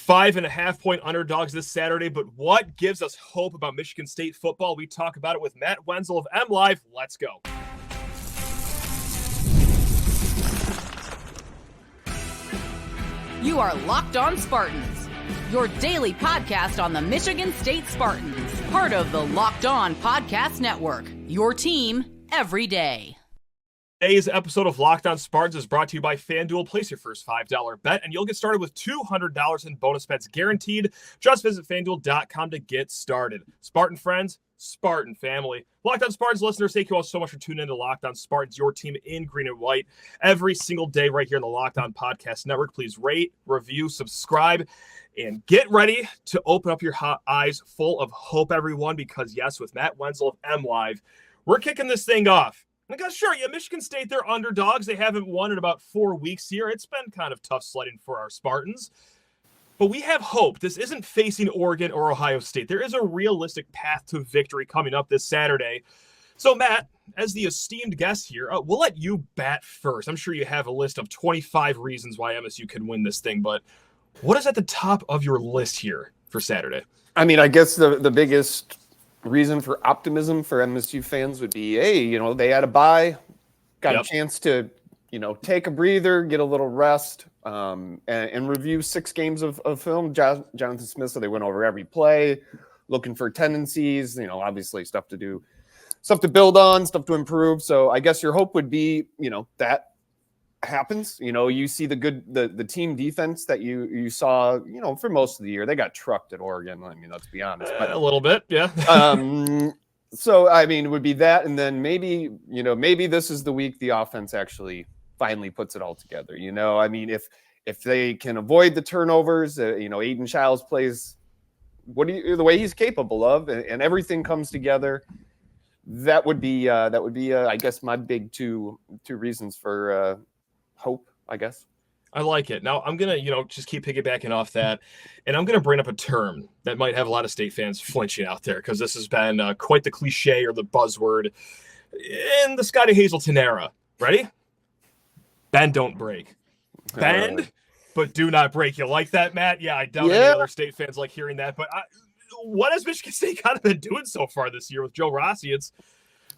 5.5-point underdogs this Saturday, but what gives us hope about Michigan State football? We talk about it with Matt Wenzel of MLive. Let's go. You are Locked On Spartans, your daily podcast on the Michigan State Spartans, part of the Locked On Podcast Network, your team every day. Today's episode of Locked On Spartans is brought to you by FanDuel. Place your first $5 bet, and you'll get started with $200 in bonus bets guaranteed. Just visit FanDuel.com to get started. Spartan friends, Spartan family. Locked On Spartans listeners, thank you all so much for tuning in to Locked On Spartans, your team in green and white, every single day right here in the Locked On Podcast Network. Please rate, review, subscribe, and get ready to open up your eyes full of hope, everyone, because yes, with Matt Wenzel of MLive, we're kicking this thing off. Because sure, yeah, Michigan State, they're underdogs. They haven't won in about 4 weeks here. It's been kind of tough sledding for our Spartans. But we have hope. This isn't facing Oregon or Ohio State. There is a realistic path to victory coming up this Saturday. So, Matt, as the esteemed guest here, we'll let you bat first. I'm sure you have a list of 25 reasons why MSU can win this thing, but what is at the top of your list here for Saturday? I mean, I guess the biggest reason for optimism for MSU fans would be, hey, they had a bye, got a chance to, take a breather, get a little rest, and review 6 games of film. Jonathan Smith, so they went over every play, looking for tendencies, obviously stuff to do, stuff to build on, stuff to improve. So I guess your hope would be, that happens. You see the team defense that you saw, for most of the year. They got trucked at Oregon. I mean, let's be honest. But a little bit, yeah. So, I mean, it would be that. And then maybe this is the week the offense actually finally puts it all together. I mean, if they can avoid the turnovers, Aiden Childs plays the way he's capable of, and everything comes together, that would be I guess my big two reasons for hope, I guess. I like it. Now, I'm going to, just keep piggybacking off that, and I'm going to bring up a term that might have a lot of State fans flinching out there because this has been quite the cliche or the buzzword in the Scotty Hazelton era. Ready? Bend, don't break. Bend, but do not break. You like that, Matt? Yeah, I doubt any other State fans like hearing that, but what has Michigan State kind of been doing so far this year with Joe Rossi? It's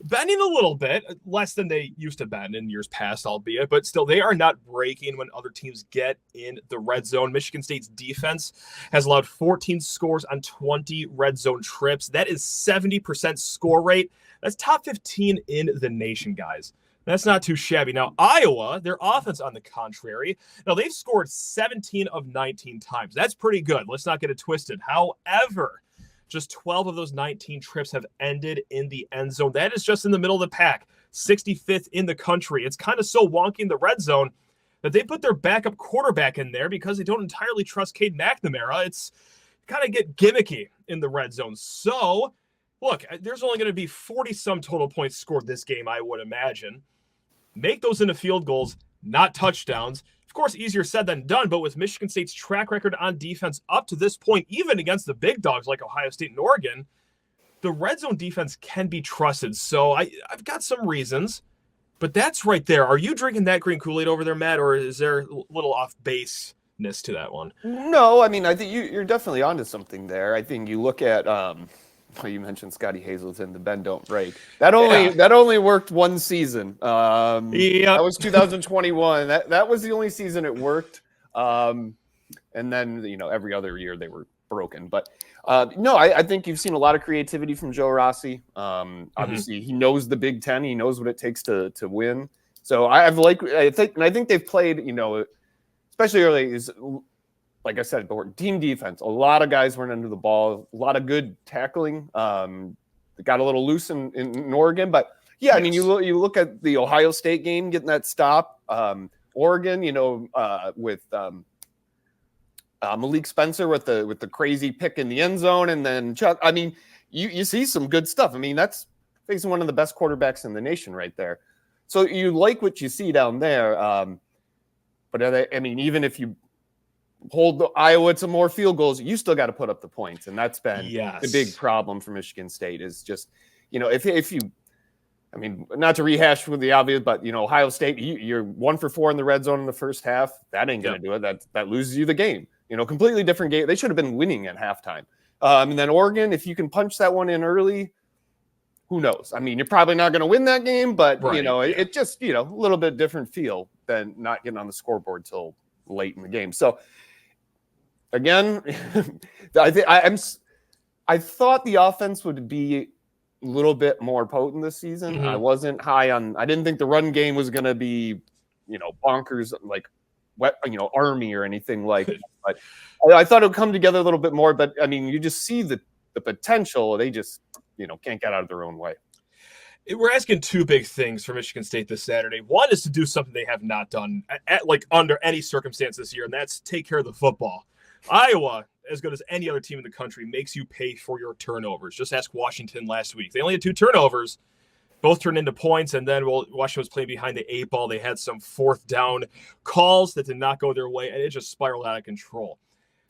bending a little bit, less than they used to bend in years past, albeit, but still they are not breaking when other teams get in the red zone. Michigan State's defense has allowed 14 scores on 20 red zone trips. That is 70% score rate. That's top 15 in the nation, guys. That's not too shabby. Now, Iowa, their offense on the contrary, now they've scored 17 of 19 times. That's pretty good. Let's not get it twisted. However, just 12 of those 19 trips have ended in the end zone. That is just in the middle of the pack, 65th in the country. It's kind of so wonky in the red zone that they put their backup quarterback in there because they don't entirely trust Cade McNamara. It's kind of get gimmicky in the red zone. So, look, there's only going to be 40-some total points scored this game, I would imagine. Make those into field goals, not touchdowns. Of course, easier said than done, but with Michigan State's track record on defense up to this point, even against the big dogs like Ohio State and Oregon, the red zone defense can be trusted. So I've got some reasons, but that's right there. Are you drinking that green Kool-Aid over there, Matt, or is there a little off-baseness to that one? No, I mean, I think you're definitely onto something there. I think you look at you mentioned Scotty Hazelton, the bend don't break. That only worked one season. That was 2021. That was the only season it worked. And then every other year they were broken. But no, I think you've seen a lot of creativity from Joe Rossi. Obviously, he knows the Big Ten. He knows what it takes to win. So I think they've played. Especially early is. Like I said, team defense, a lot of guys went under the ball, a lot of good tackling. They got a little loose in Oregon, but yeah, yes. I mean, you look at the Ohio State game, getting that stop. Oregon, with Malik Spencer with the crazy pick in the end zone, and then Chuck. I mean, you see some good stuff. I mean, that's facing one of the best quarterbacks in the nation right there. So you like what you see down there. But I mean, even if you hold Iowa to more field goals, you still got to put up the points. And that's been the big problem for Michigan State is just, if you, I mean, not to rehash with the obvious, but, Ohio State, you're 1 for 4 in the red zone in the first half. That ain't going to do it. That loses you the game. completely different game. They should have been winning at halftime. And then Oregon, if you can punch that one in early, who knows? I mean, you're probably not going to win that game, but it just, a little bit different feel than not getting on the scoreboard till late in the game. So again, I thought the offense would be a little bit more potent this season. I wasn't high on. I didn't think the run game was going to be, bonkers like Army or anything like that. But I thought it would come together a little bit more. But I mean, you just see the potential. They just can't get out of their own way. We're asking two big things for Michigan State this Saturday. One is to do something they have not done under any circumstance this year, and that's take care of the football. Iowa, as good as any other team in the country, makes you pay for your turnovers. Just ask Washington last week. They only had 2 turnovers. Both turned into points, and then Washington was playing behind the 8 ball. They had some 4th down calls that did not go their way, and it just spiraled out of control.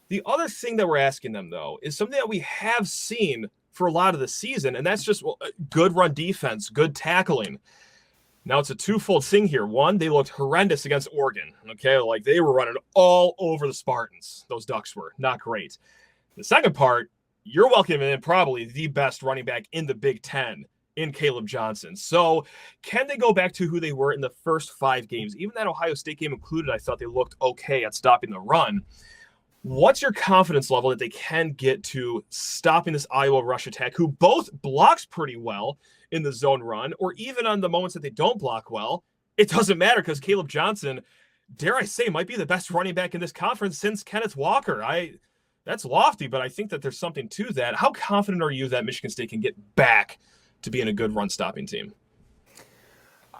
The other thing that we're asking them, though, is something that we have seen for a lot of the season, and that's just good run defense, good tackling. Now, it's a twofold thing here. One, they looked horrendous against Oregon, okay? Like, they were running all over the Spartans. Those Ducks were not great. The second part, you're welcoming in probably the best running back in the Big Ten in Caleb Johnson. So can they go back to who they were in the first 5 games? Even that Ohio State game included, I thought they looked okay at stopping the run. What's your confidence level that they can get to stopping this Iowa rush attack, who both blocks pretty well in the zone run, or even on the moments that they don't block well? It doesn't matter because Caleb Johnson, dare I say, might be the best running back in this conference since Kenneth Walker. That's lofty, but I think that there's something to that. How confident are you that Michigan State can get back to being a good run-stopping team?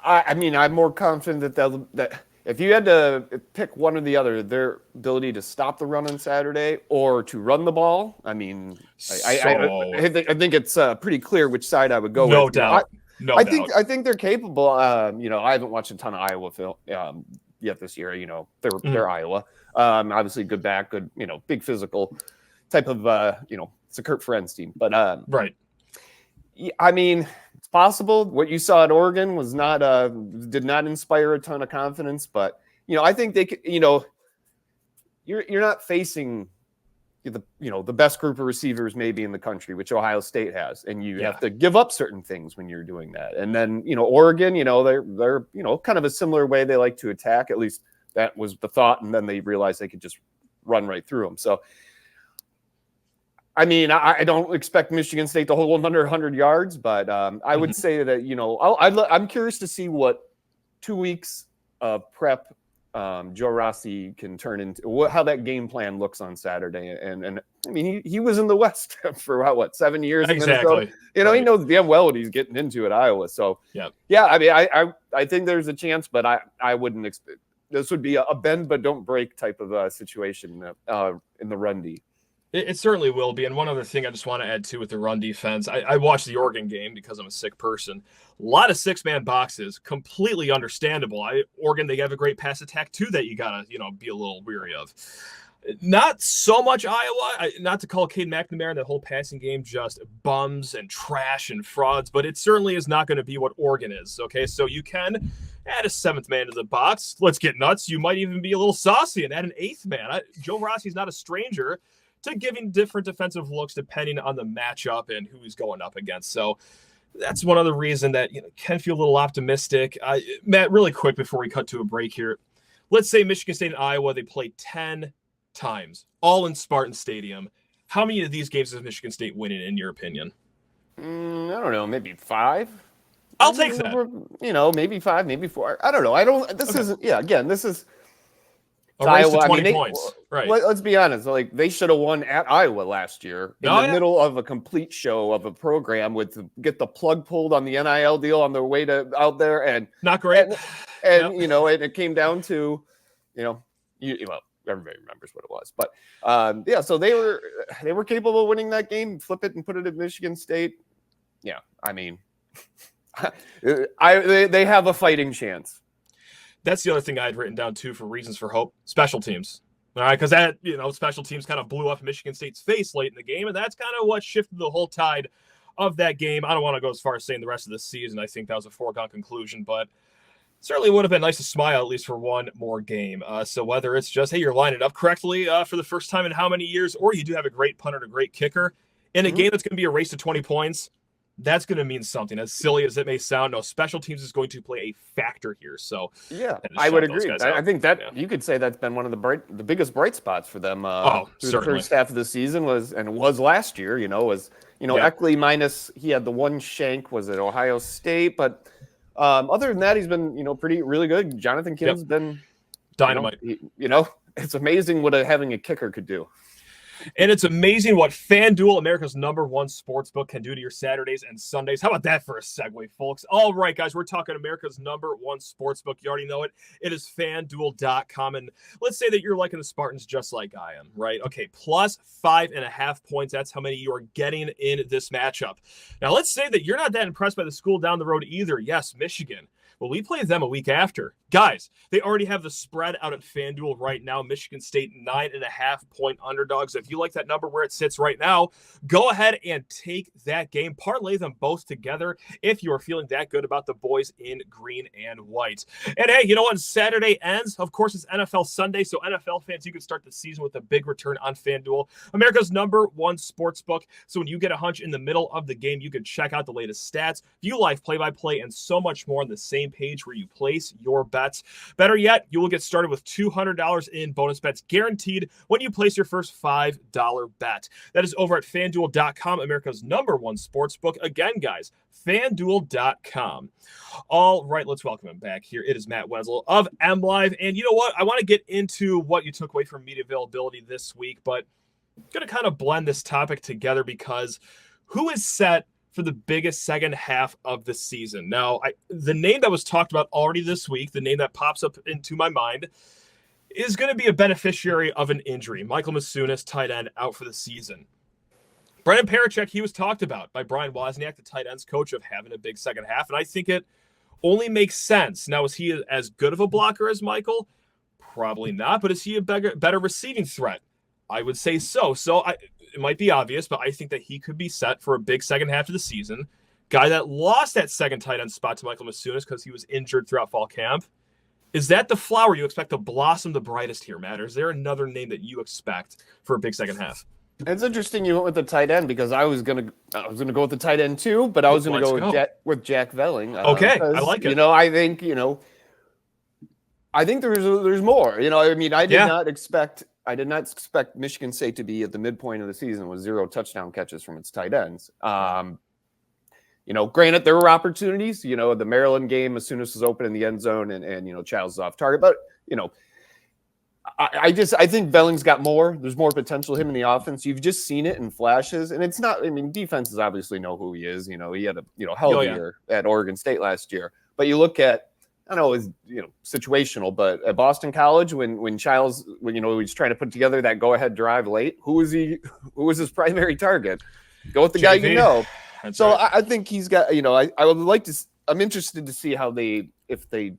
I mean, I'm more confident that if you had to pick one or the other, their ability to stop the run on Saturday or to run the ball, I mean, I think it's pretty clear which side I would go with. No doubt. I think they're capable. I haven't watched a ton of Iowa film yet this year. They're Iowa. Obviously, good back, good, big physical type of, it's a Kurt Ferenc team. But right. I mean, it's possible. What you saw at Oregon was did not inspire a ton of confidence, but I think they could. You're not facing the best group of receivers maybe in the country, which Ohio State has, and you have to give up certain things when you're doing that. And then Oregon, they're kind of a similar way they like to attack. At least that was the thought, and then they realized they could just run right through them. So. I mean, I don't expect Michigan State to hold under 100 yards, but I would say that, I'm curious to see what 2 weeks of prep Joe Rossi can turn into, how that game plan looks on Saturday. And I mean, he was in the West for 7 years? Exactly. He knows damn well what he's getting into at Iowa. So, I mean, I think there's a chance, but I wouldn't expect this would be a bend but don't break type of situation in the run D. It certainly will be. And one other thing I just want to add too with the run defense, I watched the Oregon game because I'm a sick person. A lot of 6-man boxes, completely understandable. Oregon, they have a great pass attack too that you gotta be a little weary of. Not so much Iowa. Not to call Cade McNamara that whole passing game just bums and trash and frauds, but it certainly is not going to be what Oregon is. Okay, so you can add a 7th man to the box. Let's get nuts. You might even be a little saucy and add an 8th man. Joe Rossi's not a stranger to giving different defensive looks depending on the matchup and who he's going up against. So that's one other reason that can feel a little optimistic. Matt, really quick before we cut to a break here. Let's say Michigan State and Iowa, they play 10 times, all in Spartan Stadium. How many of these games is Michigan State winning, in your opinion? I don't know, maybe 5. I'll take that. Maybe 5, maybe 4. I don't know. This isn't. Yeah, again, this is. A race to 20 points. Right. Let's be honest. Like, they should have won at Iowa last year in the middle of a complete show of a program get the plug pulled on the NIL deal on their way to out there, and not great. And and it came down to, everybody remembers what it was, but so they were capable of winning that game, flip it and put it at Michigan State. Yeah, I mean, they have a fighting chance. That's the other thing I had written down too for reasons for hope. Special teams. All right, because that, special teams kind of blew up Michigan State's face late in the game, and that's kind of what shifted the whole tide of that game. I don't want to go as far as saying the rest of the season. I think that was a foregone conclusion, but certainly would have been nice to smile at least for one more game. So whether it's just, hey, you're lining up correctly for the first time in how many years, or you do have a great punter and a great kicker in a game that's going to be a race to 20 points, that's going to mean something. As silly as it may sound, no, special teams is going to play a factor here. So yeah, I would agree. I think that you could say that's been one of the biggest bright spots for them through the first half of the season was last year. Eckley minus he had the one shank was at Ohio State, but other than that, he's been really good. Jonathan Kidd's been dynamite. It's amazing what having a kicker could do. And it's amazing what FanDuel, America's #1 sportsbook, can do to your Saturdays and Sundays. How about that for a segue, folks? All right, guys, we're talking America's #1 sportsbook. You already know it. It is FanDuel.com. And let's say that you're liking the Spartans just like I am, right? Okay, plus 5.5 points. That's how many you are getting in this matchup. Now, let's say that you're not that impressed by the school down the road either. Yes, Michigan. Well, we play them a week after. Guys, they already have the spread out at FanDuel right now. Michigan State 9.5-point underdogs. If you like that number where it sits right now, go ahead and take that game. Parlay them both together if you are feeling that good about the boys in green and white. And hey, you know what? Saturday ends. Of course, it's NFL Sunday. So NFL fans, you can start the season with a big return on FanDuel, America's #1 sportsbook. So when you get a hunch in the middle of the game, you can check out the latest stats, view live play-by-play, and so much more on the same page where you place your bets. Better yet, you will get started with $200 in bonus bets guaranteed when you place your first $5 bet. That is over at FanDuel.com, America's #1 sportsbook. Again, guys, FanDuel.com. All right, let's welcome him back here. It is Matt Wenzel of MLive. And you know what? I want to get into what you took away from media availability this week, but I'm going to kind of blend this topic together because who is set for the biggest second half of the season? Now, the name that was talked about already this week, the name that pops up into my mind, is going to be a beneficiary of an injury. Michael Masunis, tight end, out for the season. Brendan Parachek, he was talked about by Brian Wozniak, the tight ends coach, of having a big second half, and I think it only makes sense. Now, is he as good of a blocker as Michael? Probably not, but is he a better receiving threat? I would say so. It might be obvious, but I think that he could be set for a big second half of the season. Guy that lost that second tight end spot to Michael Masunis because he was injured throughout fall camp. Is that the flower you expect to blossom the brightest here, Matt? Or is there another name that you expect for a big second half? It's interesting you went with the tight end because I was gonna go with the tight end too, but I was gonna go with Jack Velling. Okay, I like it. I think there's more. I did not expect Michigan State to be at the midpoint of the season with 0 touchdown catches from its tight ends. Granted, there were opportunities. The Maryland game, as soon as it was open in the end zone, and Childs is off target. But I think Velling's got more. There's more potential him in the offense. You've just seen it in flashes, and it's not. Defenses obviously know who he is. He had a hell of a year at Oregon State last year. But you look at, I don't know, it's situational, but at Boston College, when Childs, he was trying to put together that go-ahead drive late, who was his primary target? Go with the guy you know. That's so right. I think he's got. I would like to. I'm interested to see if they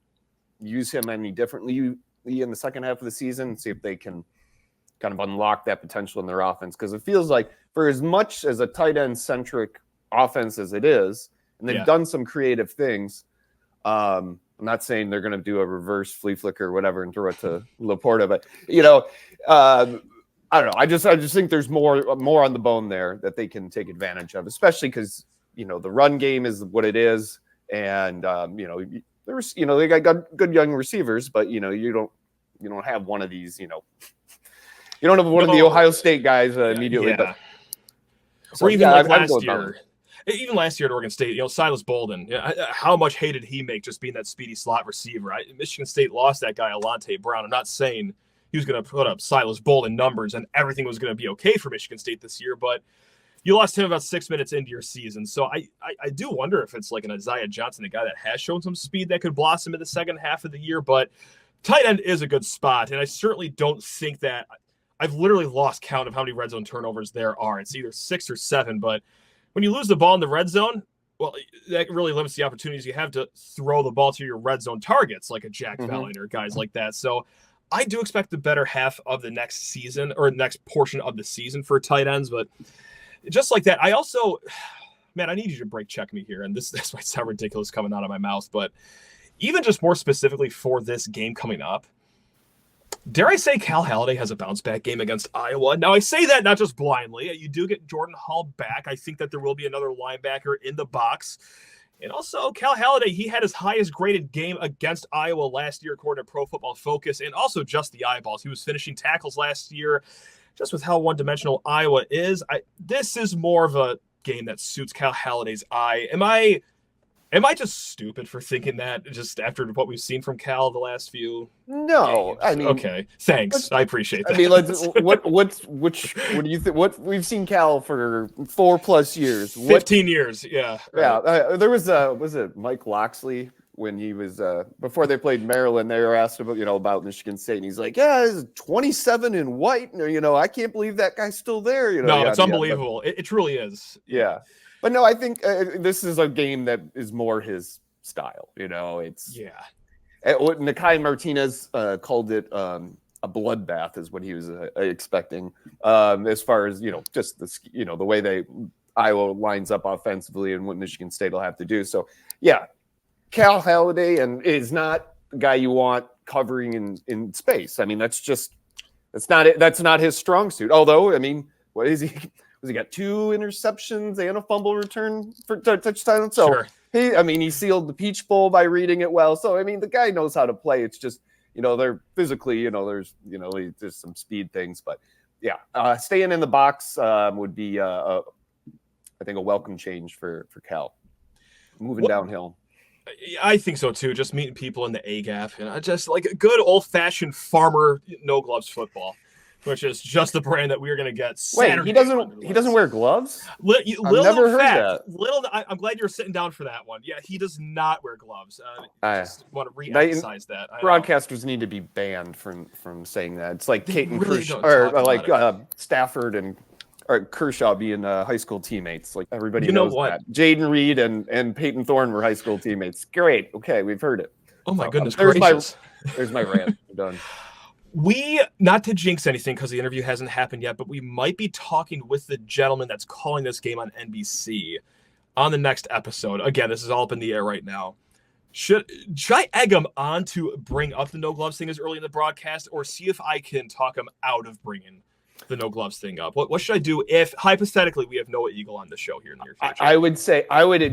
use him any differently in the second half of the season, see if they can kind of unlock that potential in their offense, because it feels like for as much as a tight end centric offense as it is, and they've done some creative things. I'm not saying they're going to do a reverse flea flicker or whatever and throw it to Laporta, but I don't know. I just think there's more on the bone there that they can take advantage of, especially because the run game is what it is, and they got good young receivers, but you don't have one of these. You don't have one of the Ohio State guys immediately. Yeah. Or even last year. Even last year at Oregon State, Silas Bolden, how much hay did he make just being that speedy slot receiver? Michigan State lost that guy, Alante Brown. I'm not saying he was going to put up Silas Bolden numbers and everything was going to be okay for Michigan State this year, but you lost him about 6 minutes into your season. So I do wonder if it's like an Isaiah Johnson, a guy that has shown some speed that could blossom in the second half of the year, but tight end is a good spot, and I certainly don't think that – I've literally lost count of how many red zone turnovers there are. It's either 6 or 7, but – when you lose the ball in the red zone, well, that really limits the opportunities you have to throw the ball to your red zone targets, like a Jack Velling or guys like that. So I do expect the better half of the next season or next portion of the season for tight ends. But just like that, I also, man, I need you to break check me here. And this might sound ridiculous coming out of my mouth, but even just more specifically for this game coming up, dare I say Cal Haladay has a bounce-back game against Iowa? Now, I say that not just blindly. You do get Jordan Hall back. I think that there will be another linebacker in the box. And also, Cal Haladay, he had his highest graded game against Iowa last year, according to Pro Football Focus, and also just the eyeballs. He was finishing tackles last year. Just with how one-dimensional Iowa is, this is more of a game that suits Cal Haladay's eye. Am I just stupid for thinking that just after what we've seen from Cal the last few No, games? I mean, okay, thanks. I appreciate that. I mean, what do you think? What we've seen Cal for 4+ years, 15 years, yeah. Right. Yeah, there was it Mike Loxley when he was before they played Maryland. They were asked about Michigan State, and he's like, "Yeah, it's 27 in white. I can't believe that guy's still there." No, it's unbelievable. It truly is. Yeah. But no, I think this is a game that is more his style. It's Nakai Martinez called it a bloodbath, is what he was expecting. As far as just the way Iowa lines up offensively and what Michigan State will have to do. So yeah, Cal Haladay is not the guy you want covering in space. I mean, that's not his strong suit. Although, I mean, what is he? He got 2 interceptions and a fumble return for touchdown. So sure. He sealed the Peach Bowl by reading it well. So I mean, the guy knows how to play. It's just they're physically there's some speed things, but yeah, staying in the box would be I think a welcome change for Cal. Moving downhill. I think so too. Just meeting people in the A gap, just like a good old fashioned farmer no gloves football. Which is just the brand that we're going to get Saturday. Wait, he doesn't wear gloves? I've never heard that. I'm glad you're sitting down for that one. Yeah, he does not wear gloves. I just want to re-emphasize that. Broadcasters need to be banned from saying that. It's like Caton Kershaw, or Stafford and Kershaw being high school teammates. Like everybody knows that. Jaden Reed and Peyton Thorne were high school teammates. Great. Okay, we've heard it. Oh my goodness gracious. There's my rant. I'm done. Not to jinx anything because the interview hasn't happened yet, but we might be talking with the gentleman that's calling this game on NBC on the next episode. Again, this is all up in the air right now. Should I egg him on to bring up the no gloves thing as early in the broadcast, or see if I can talk him out of bringing the no gloves thing up? What should I do if hypothetically we have Noah Eagle on the show here in the near future? I would say I would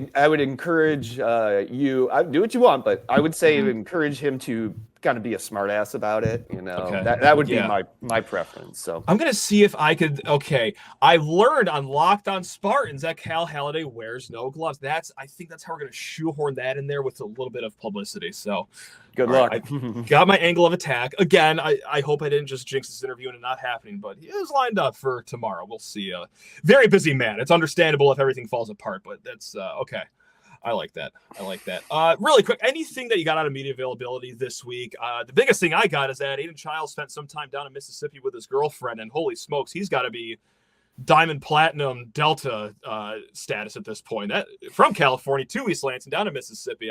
encourage you. Do what you want, but I would say encourage him to kind of be a smart ass about it. Okay. That would be my preference. So I'm gonna see if I could. Okay, I learned on Locked On Spartans that Cal Haladay wears no gloves. I think that's how we're gonna shoehorn that in there with a little bit of publicity. So good luck. Right, I got my angle of attack again. I hope I didn't just jinx this interview and it not happening, but he is lined up for tomorrow. We'll see. Very busy man. It's understandable if everything falls apart, but that's okay. I like that. Really quick, anything that you got out of media availability this week? The biggest thing I got is that Aiden Chiles spent some time down in Mississippi with his girlfriend, and holy smokes, he's got to be Diamond Platinum Delta status at this point. From California to East Lansing down to Mississippi.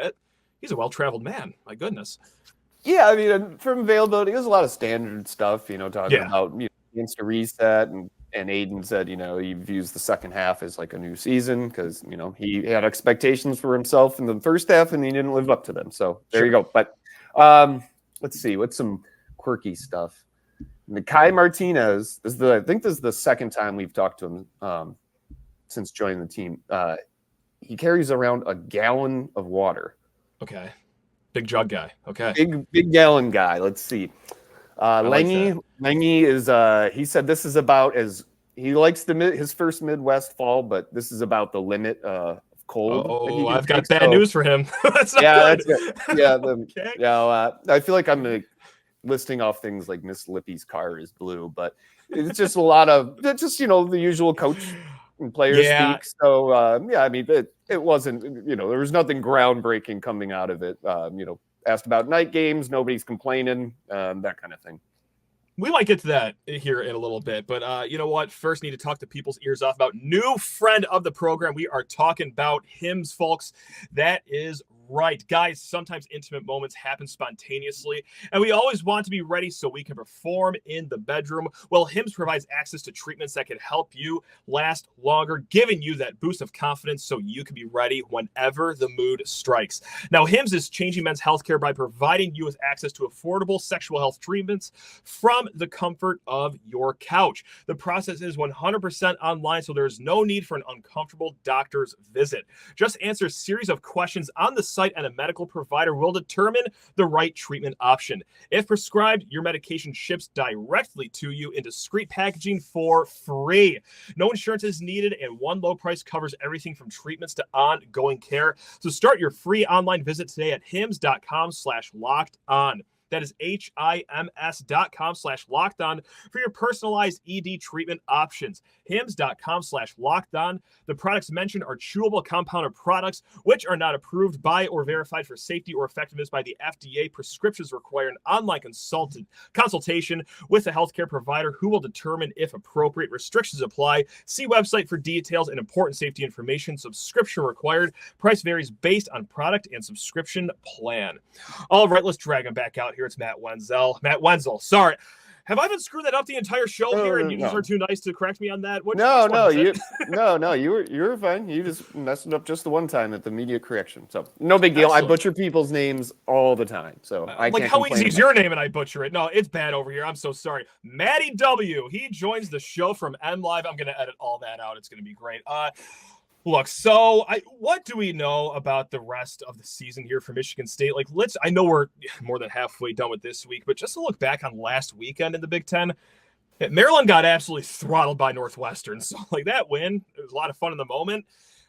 He's a well-traveled man. My goodness. Yeah, I mean, from availability, there's a lot of standard stuff, talking about instant reset, and Aiden said, he views the second half as like a new season because, he had expectations for himself in the first half and he didn't live up to them. So there you go. But let's see, what's some quirky stuff? Nakai Martinez I think this is the second time we've talked to him since joining the team. He carries around a gallon of water. Okay. Big jug guy. Okay. Big gallon guy. Let's see. Langy is he said this is about as he likes his first Midwest fall, but this is about the limit of cold. Oh, I've got bad news for him. That's not good. I feel like I'm listing off things like Miss Lippy's car is blue, but it's just a lot of the usual coach and player speak. So I mean it wasn't there was nothing groundbreaking coming out of it. Asked about night games, nobody's complaining, that kind of thing. We might get to that here in a little bit, but you know what? First, need to talk to people's ears off about new friend of the program. We are talking about Hims, folks. That is right. Guys, sometimes intimate moments happen spontaneously, and we always want to be ready so we can perform in the bedroom. Well, Hims provides access to treatments that can help you last longer, giving you that boost of confidence so you can be ready whenever the mood strikes. Now, Hims is changing men's healthcare by providing you with access to affordable sexual health treatments from the comfort of your couch. The process is 100% online, so there's no need for an uncomfortable doctor's visit. Just answer a series of questions on the site, and a medical provider will determine the right treatment option. If prescribed, your medication ships directly to you in discreet packaging for free. No insurance is needed, and one low price covers everything from treatments to ongoing care. So start your free online visit today at hims.com/locked-on. That is HIMS.com/locked-on for your personalized ED treatment options. HIMS.com/locked-on. The products mentioned are chewable compounded products, which are not approved by or verified for safety or effectiveness by the FDA. Prescriptions require an online consultation with a healthcare provider who will determine if appropriate restrictions apply. See website for details and important safety information. Subscription required. Price varies based on product and subscription plan. All right, let's drag him back out here. It's Matt Wenzel. Matt Wenzel, sorry. Have I been screwing that up the entire show here, and you just are too nice to correct me on that? You were fine. You just messed it up just the one time at the media correction. So no big deal. Excellent. I butcher people's names all the time, so I can't how easy is your name and I butcher it? No, it's bad over here. I'm so sorry. Maddy W. He joins the show from M Live. I'm gonna edit all that out. It's gonna be great. Look, so what do we know about the rest of the season here for Michigan State? I know we're more than halfway done with this week, but just to look back on last weekend in the Big Ten, Maryland got absolutely throttled by Northwestern. So that win, it was a lot of fun in the moment.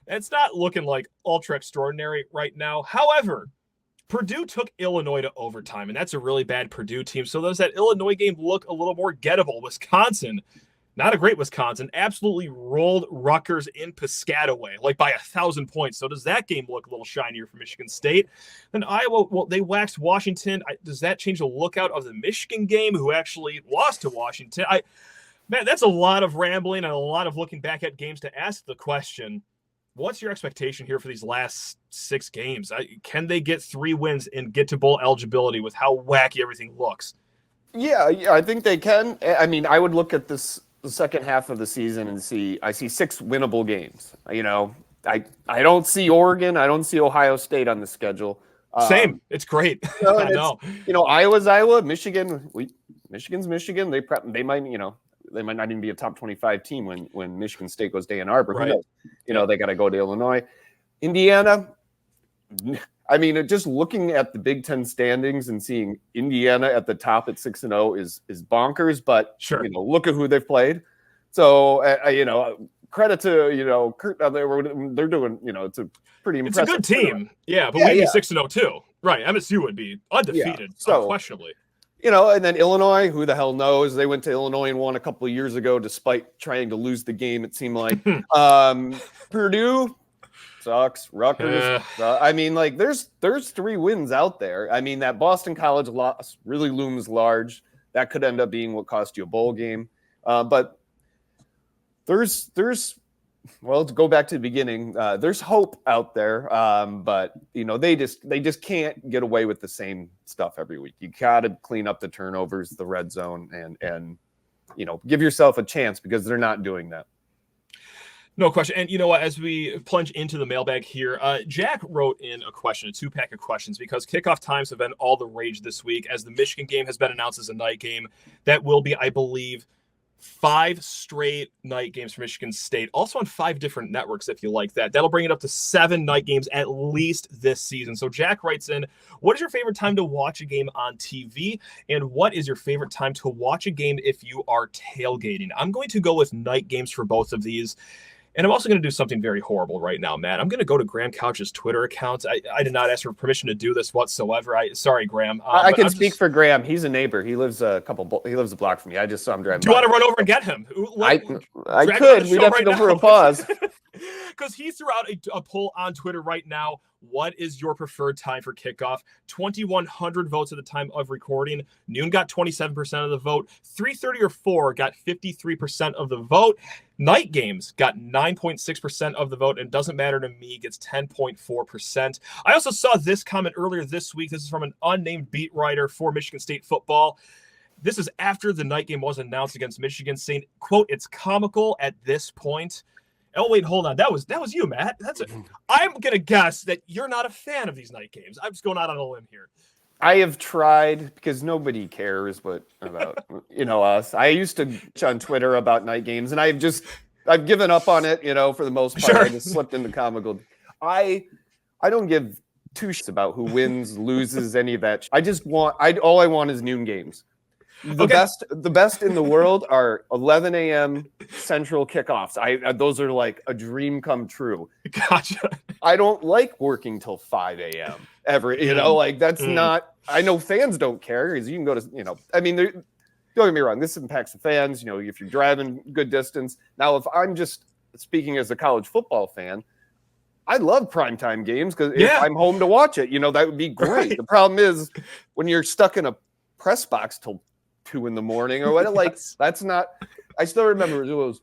It's not looking like ultra extraordinary right now. However, Purdue took Illinois to overtime, and that's a really bad Purdue team. So does that Illinois game look a little more gettable? Wisconsin, not a great Wisconsin, absolutely rolled Rutgers in Piscataway, by 1,000 points. So does that game look a little shinier for Michigan State? Then Iowa, they waxed Washington. Does that change the lookout of the Michigan game, who actually lost to Washington? Man, that's a lot of rambling and a lot of looking back at games to ask the question, what's your expectation here for these last 6 games? Can they get 3 wins and get to bowl eligibility with how wacky everything looks? Yeah, I think they can. I mean, I would look at the second half of the season and I see 6 winnable games. I don't see Oregon. I don't see Ohio State on the schedule. Same. It's great. I know. Iowa's Iowa. Michigan's Michigan. They might not even be a top 25 team when Michigan State goes to Ann Arbor. Right. Who knows? They got to go to Illinois. Indiana, I mean, just looking at the Big Ten standings and seeing Indiana at the top at 6-0 is bonkers. But sure, look at who they've played. So credit to Kurt. They're doing. It's a pretty impressive. It's a good team. Yeah, but we'd be 6-0 too, right? MSU would be undefeated, unquestionably. And then Illinois, who the hell knows? They went to Illinois and won a couple of years ago, despite trying to lose the game. It seemed like Purdue. Sucks. Rutgers. There's 3 wins out there. I mean, that Boston College loss really looms large. That could end up being what cost you a bowl game. But there's to go back to the beginning, there's hope out there. But they just can't get away with the same stuff every week. You got to clean up the turnovers, the red zone, and give yourself a chance, because they're not doing that. No question. And you know what, as we plunge into the mailbag here, Jack wrote in a question, a 2-pack of questions, because kickoff times have been all the rage this week, as the Michigan game has been announced as a night game. That will be, I believe, 5 straight night games for Michigan State, also on 5 different networks, if you like that. That'll bring it up to 7 night games at least this season. So Jack writes in, what is your favorite time to watch a game on TV? And what is your favorite time to watch a game if you are tailgating? I'm going to go with night games for both of these. And I'm also going to do something very horrible right now, Matt. I'm going to go to Graham Couch's Twitter account. I did not ask for permission to do this whatsoever. Sorry, Graham. I can speak for Graham. He's a neighbor. He lives a block from me. I just saw him driving. Do you want to run over and get him? I could. We'd have to go for a pause. because he threw out a poll on Twitter right now. What is your preferred time for kickoff? 2,100 votes at the time of recording. Noon got 27% of the vote. 3:30 or 4 got 53% of the vote. Night games got 9.6% of the vote, and doesn't matter to me gets 10.4%. I also saw this comment earlier this week. This is from an unnamed beat writer for Michigan State football. This is after the night game was announced against Michigan, saying, quote, "It's comical at this point." Oh, wait, hold on. That was you, Matt. I'm going to guess that you're not a fan of these night games. I'm just going out on a limb here. I have tried, because nobody cares about us. I used to on Twitter about night games, and I've given up on it, for the most part. Sure. I just slipped into comical. I don't give two shits about who wins, loses, any of that. All I want is noon games. The best in the world are 11 a.m. Central kickoffs. Those are like a dream come true. Gotcha. I don't like working till 5 a.m. ever. That's not. I know fans don't care, because you can go to. Don't get me wrong. This impacts the fans. If you're driving good distance. Now, if I'm just speaking as a college football fan, I love primetime games, because if I'm home to watch it, that would be great. Right. The problem is when you're stuck in a press box till 2 a.m. or what, that's not. I still remember it was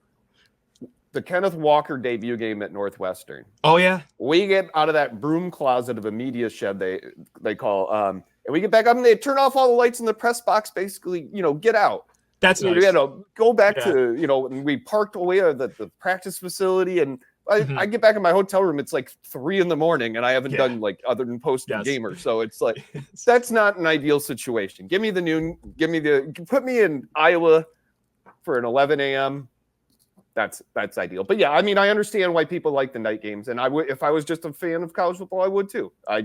the Kenneth Walker debut game at Northwestern. Oh yeah, we get out of that broom closet of a media shed they call, and we get back up and they turn off all the lights in the press box. Basically, get out. That's nice. Go back to we parked away at the practice facility, and I get back in my hotel room. It's like 3 a.m, and I haven't done other than posting gamer. So it's like that's not an ideal situation. Give me the noon. Put me in Iowa for an 11 a.m. That's ideal. But I understand why people like the night games, and if I was just a fan of college football, I would too. I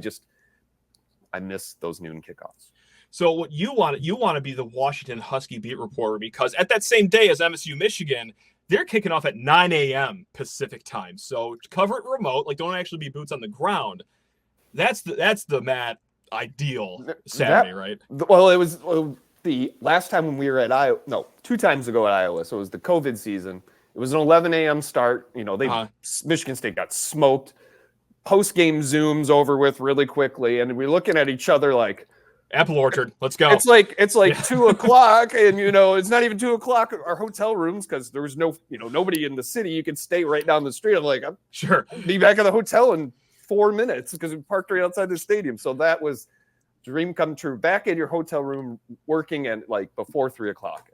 miss those noon kickoffs. So what you want to be the Washington Husky beat reporter, because at that same day as MSU Michigan, they're kicking off at 9 a.m. Pacific time. So cover it remote, don't actually be boots on the ground. That's the Matt ideal Saturday, right? Well, it was the last time when we were at Iowa. No, 2 times ago at Iowa. So it was the COVID season. It was an 11 a.m. start. Michigan State got smoked. Post-game Zooms over with really quickly, and we're looking at each other like, Apple Orchard, let's go. It's like 2 o'clock, and it's not even 2 o'clock. Our hotel rooms, because there was nobody in the city. You could stay right down the street. I'm like, I'm sure. Be back at the hotel in 4 minutes, because we parked right outside the stadium. So that was dream come true. Back in your hotel room, working at before 3 o'clock.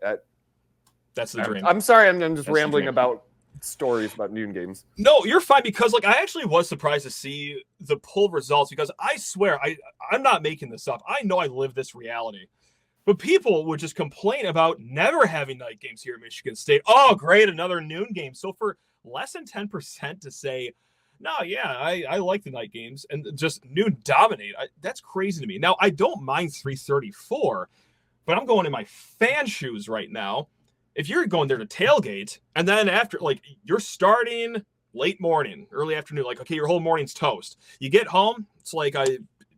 That's the dream. I'm sorry, I'm just rambling about stories about noon games. No, you're fine, because I actually was surprised to see the poll results, because I swear I'm not making this up. I know I live this reality, but people would just complain about never having night games here at Michigan State. Oh, great, another noon game. So for less than 10% to say, no, I like the night games and just noon dominate, that's crazy to me. Now, I don't mind 3:34, but I'm going in my fan shoes right now. If you're going there to tailgate, and then after, you're starting late morning, early afternoon, okay, your whole morning's toast. You get home, it's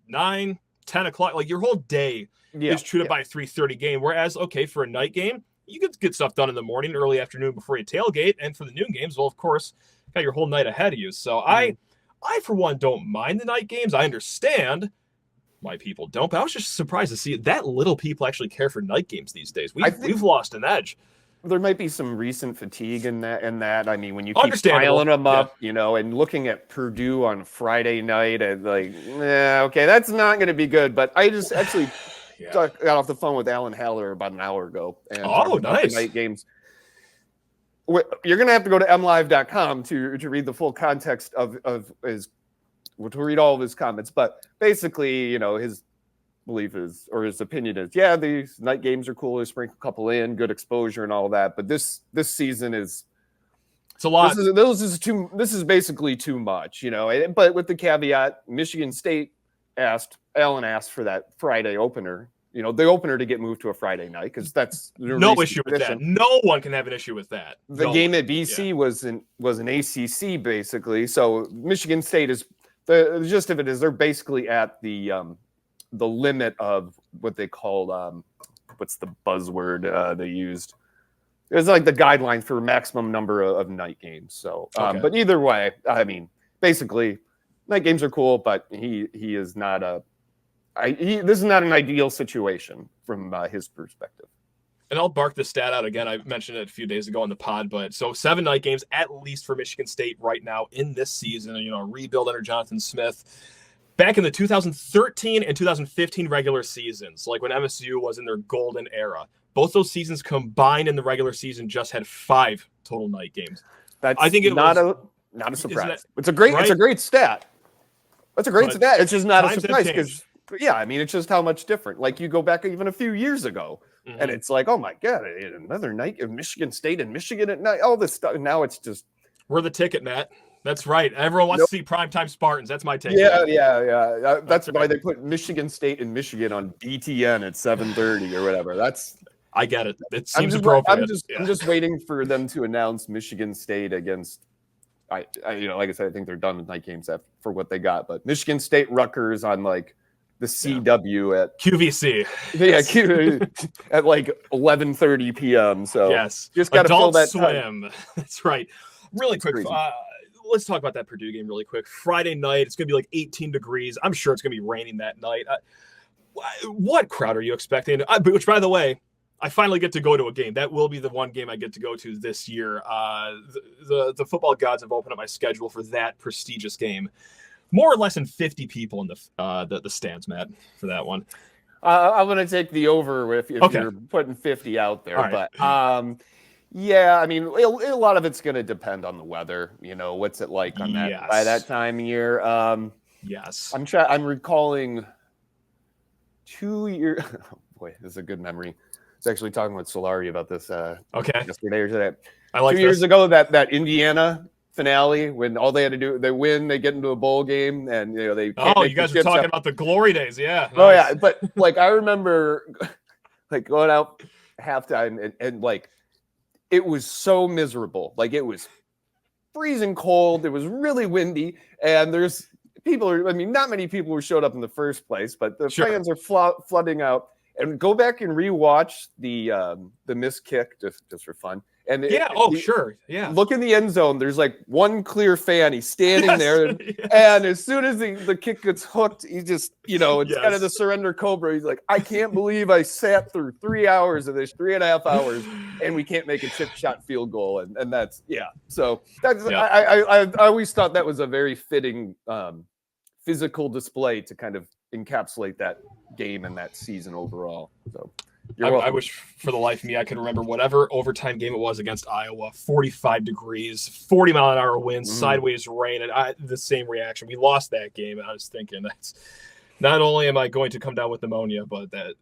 9, 10 o'clock. Your whole day is chewed up by a 3:30 game. Whereas, okay, for a night game, you could get stuff done in the morning, early afternoon before you tailgate. And for the noon games, well, of course, got your whole night ahead of you. So I, for one, don't mind the night games. I understand why people don't, but I was just surprised to see that little people actually care for night games these days. We've lost an edge. There might be some recent fatigue in that. When you keep piling them up, and looking at Purdue on Friday night, and okay, that's not going to be good. But I just actually got off the phone with Alan Haller about an hour ago. And nice. The night games. You're going to have to go to mlive.com to read the full context of his, to read all of his comments. But basically, his belief is, or his opinion is, these night games are cool. They sprinkle a couple in, good exposure and all that. But this season it's a lot. This is basically too much, But with the caveat, Michigan State Alan asked for that Friday opener, the opener to get moved to a Friday night, because that's no issue with that. No one can have an issue with that. The game at BC was an ACC basically. So Michigan State is the gist of it is they're basically at the limit of what they call what's the buzzword they used? It's like the guideline for maximum number of night games. So, Okay. but either way, I mean, basically, night games are cool, but he is not this is not an ideal situation from his perspective. And I'll bark the stat out again. I mentioned it a few days ago on the pod, but so 7 night games at least for Michigan State right now in this season. You know, a rebuild under Jonathan Smith. Back in the 2013 and 2015 regular seasons, like when MSU was in their golden era, both those seasons combined in the regular season just had 5 total night games. I think it's not a surprise. It's a great stat. That's a great stat. It's just not a surprise because I mean, it's just how much different. Like you go back even a few years ago, and it's like, oh my god, another night of Michigan State and Michigan at night, all this stuff. Now it's just we're the ticket, Matt. That's right. Everyone wants to see primetime Spartans. That's my take. Yeah. That's why they put Michigan State and Michigan on BTN at 7:30 or whatever. I get it. It seems appropriate. I'm just waiting for them to announce Michigan State against. Like I said, I think they're done with night games for what they got. But Michigan State Rutgers on like the CW at QVC. At like 11:30 p.m. So yes, just got to fill that swim. Time. That's right. Really quick. Let's talk about that Purdue game really quick. Friday night, it's going to be like 18 degrees. I'm sure it's going to be raining that night. What crowd are you expecting? Which, by the way, I finally get to go to a game. That will be the one game I get to go to this year. The football gods have opened up my schedule for that prestigious game. More or less than 50 people in the stands, Matt, for that one. I'm going to take the over if you're putting 50 out there. Right. But yeah, I mean, a lot of it's going to depend on the weather. You know, what's it like on that by that time of year? Yes. I'm recalling 2 years. Oh boy, this is a good memory. I was actually talking with Solari about this yesterday or today. 2 years ago, that Indiana finale when all they had to do, they win, they get into a bowl game, and they. You guys are talking about the glory days, yeah. Nice. Oh yeah, but like I remember, like going out halftime and like. It was so miserable. Like it was freezing cold. It was really windy. And there's not many people who showed up in the first place, but the fans are flooding out. And go back and rewatch the missed kick just for fun. And look in the end zone. There's like one clear fan. He's standing there, and as soon as the kick gets hooked, he just it's kind of the surrender cobra. He's like, I can't believe I sat through 3 hours of this, 3.5 hours, and we can't make a chip shot field goal. And that's So that's I always thought that was a very fitting physical display to kind of encapsulate that game and that season overall. So. I wish for the life of me I could remember whatever overtime game it was against Iowa, 45 degrees, 40-mile-an-hour winds, sideways rain, and the same reaction. We lost that game, and I was thinking that's not only am I going to come down with pneumonia, but that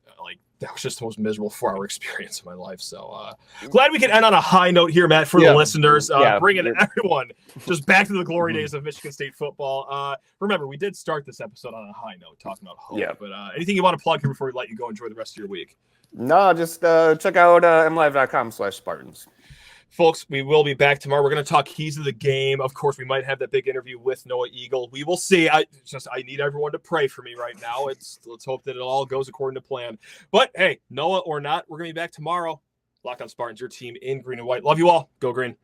was just the most miserable 4-hour experience of my life. So glad we can end on a high note here, Matt, for the listeners, bringing everyone just back to the glory days of Michigan State football. Remember, we did start this episode on a high note, talking about hope. Yeah. But anything you want to plug here before we let you go enjoy the rest of your week? No, just check out mlive.com/Spartans. Folks, we will be back tomorrow. We're going to talk keys of the game. Of course, we might have that big interview with Noah Eagle. We will see. I need everyone to pray for me right now. Let's hope that it all goes according to plan. But hey, Noah or not, we're going to be back tomorrow. Locked on Spartans, your team in green and white. Love you all. Go green.